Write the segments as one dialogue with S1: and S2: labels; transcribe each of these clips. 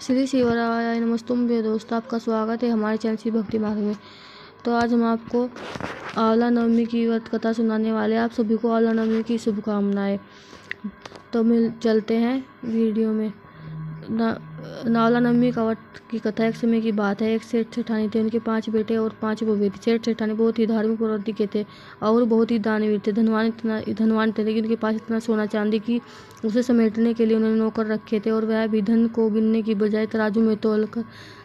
S1: श्री शिवराय नमस्तुम मेरे दोस्त, आपका स्वागत है हमारे चैनल श्री भक्ति मार्ग में। तो आज हम आपको आंवला नवमी की व्रत कथा सुनाने वाले हैं। आप सभी को आंवला नवमी की शुभकामनाएं। तो मिल चलते हैं वीडियो में। आंवला नवमी का व्रत की कथा एक समय की बात है। एक सेठ सेठानी थे, उनके 5 बेटे और 5 बहुएं थी। सेठ सेठानी बहुत ही धार्मिक प्रवृत्ति के थे और बहुत ही दानवीर थे। धनवान थे, लेकिन उनके पास इतना सोना चांदी की उसे समेटने के लिए उन्होंने नौकर रखे थे और वह भी धन को गिनने की बजाय तराजू में तोल कर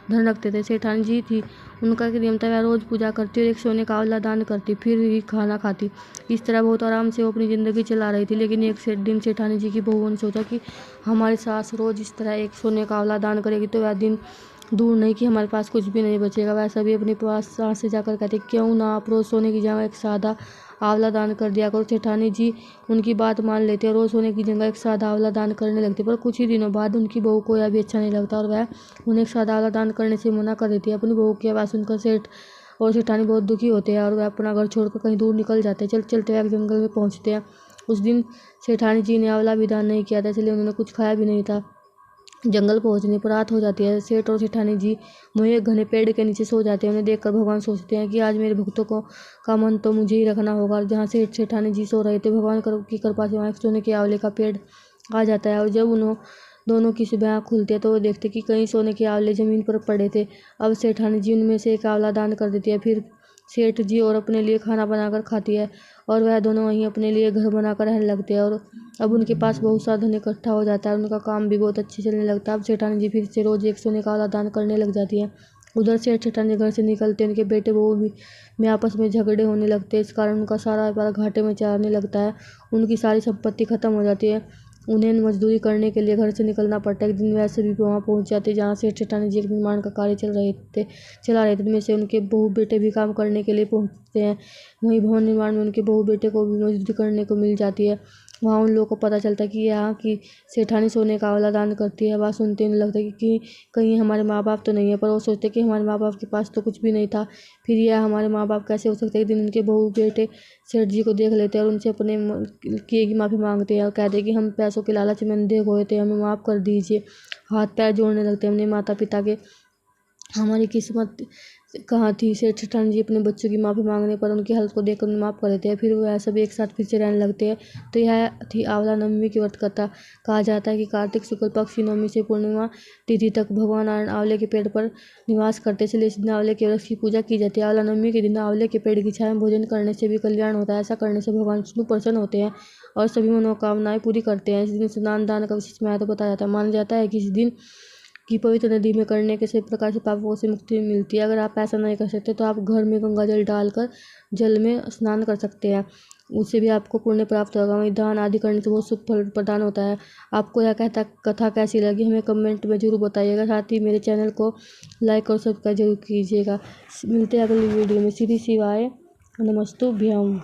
S1: धन रखते थे। सेठानी जी थी, उनका नियम था, वह रोज पूजा करती और एक सोने का आंवला दान करती, फिर ही खाना खाती। इस तरह बहुत आराम से वो अपनी जिंदगी चला रही थी। लेकिन एक दिन सेठानी जी की बहुओं ने सोचा कि हमारी सास रोज इस तरह एक सोने का आंवला दान करेगी तो वह दिन दूर नहीं कि हमारे पास कुछ भी नहीं बचेगा। वह सभी अपने पास सास से जाकर कहते, क्यों ना आप रोज सोने की जगह एक सादा आंवला दान कर दिया करो। सेठानी जी उनकी बात मान लेते और रोज सोने की जगह एक सादा आंवला दान करने लगते। पर कुछ ही दिनों बाद उनकी बहू को यह भी अच्छा नहीं लगता और वह उन्हें एक सादा आंवला दान करने से मना कर देती है। अपनी बहू की आवाज़ सुनकर सेठ और सेठानी बहुत दुखी होते हैं और वह अपना घर छोड़कर कहीं दूर निकल जाते हैं। चलते चलते वह एक जंगल में पहुंचते हैं। उस दिन सेठानी जी ने आंवला भी दान नहीं किया था, इसलिए उन्होंने कुछ खाया भी नहीं था। जंगल पहुंचने पर रात हो जाती है। सेठ और सेठानी जी वहीं एक घने पेड़ के नीचे सो जाते हैं। उन्हें देखकर भगवान सोचते हैं कि आज मेरे भक्तों को का मन तो मुझे ही रखना होगा। जहाँ सेठ सेठानी जी सो रहे थे, भगवान की कृपा से वहाँ एक सोने के आंवले का पेड़ आ जाता है। और जब दोनों की सुबह आँख खुलती है तो वो देखते कि कई सोने के आंवले जमीन पर पड़े थे। अब सेठानी जी उनमें से एक आंवला दान कर देती है। फिर सेठ जी और अपने लिए खाना बनाकर खाती है और वह दोनों वहीं अपने लिए घर बनाकर रहने लगते हैं। और अब उनके पास बहुत सारा धन इकट्ठा हो जाता है, उनका काम भी बहुत अच्छे चलने लगता है। अब सेठानी जी फिर से रोज एक सोने का आंवला दान करने लग जाती है। उधर सेठ सेठानी घर से निकलते उनके बेटे बहू में आपस में झगड़े होने लगते हैं। इस कारण उनका सारा व्यापार घाटे में जाने लगता है। उनकी सारी संपत्ति खत्म हो जाती है। उन्हें मजदूरी करने के लिए घर से निकलना पड़ता है। एक दिन वैसे भी वहाँ पहुँच जाते जहाँ सेठ सेठानी जी के निर्माण का कार्य चला रहे थे। उनमें से उनके बहू बेटे भी काम करने के लिए पहुँचते हैं। वहीं भवन निर्माण में उनके बहू बेटे को भी मजदूरी करने को मिल जाती है। वहाँ उन लोगों को पता चलता है कि यहाँ की सेठानी सोने का आंवला दान करती है। बात सुनते उन्हें लगता है कि कहीं हमारे माँ बाप तो नहीं है, पर वो सोचते हैं कि हमारे माँ बाप के पास तो कुछ भी नहीं था, फिर यह हमारे माँ बाप कैसे हो सकते हैं। एक दिन उनके बहू बेटे सेठ जी को देख लेते हैं और उनसे अपने किए की माफ़ी मांगते हैं और कहते हैं कि हम पैसों के लालच में अंधे हुए थे, हमें माफ़ कर दीजिए। हाथ पैर जोड़ने लगते हैं अपने माता पिता के। हमारी किस्मत कहाँ थी। सेठ सेठानी जी अपने बच्चों की माफ़ी मांगने पर उनकी हालत को देखकर उन्हें माफ़ कर देते हैं। फिर वह सब एक साथ फिर से रहने लगते हैं। तो यह थी आंवला नवमी की व्रत कथा। कहा जाता है कि कार्तिक शुक्ल पक्ष की नवमी से पूर्णिमा तिथि तक भगवान नारायण आंवले के पेड़ पर निवास करते, इसलिए इस दिन आंवले के वृक्ष की पूजा की जाती है। आंवला नवमी के दिन आंवले के पेड़ की छाया में भोजन करने से भी कल्याण होता है। ऐसा करने से भगवान विष्णु प्रसन्न होते हैं और सभी मनोकामनाएं पूरी करते हैं। इस दिन स्नान दान का विशेष महत्व बताया जाता है। माना जाता है कि इस दिन की पवित्र नदी में करने के सभी प्रकार से पापों से मुक्ति मिलती है। अगर आप ऐसा नहीं कर सकते तो आप घर में गंगा जल डालकर जल में स्नान कर सकते हैं, उससे भी आपको पुण्य प्राप्त होगा। वहीं दान आदि करने से बहुत शुभ फल प्रदान होता है। आपको यह कथा कैसी लगी हमें कमेंट में जरूर बताइएगा। साथ ही मेरे चैनल को लाइक और सब्सक्राइब जरूर कीजिएगा। मिलते हैं अगली वीडियो में। श्री शिवाय नमस्तुभ्यम।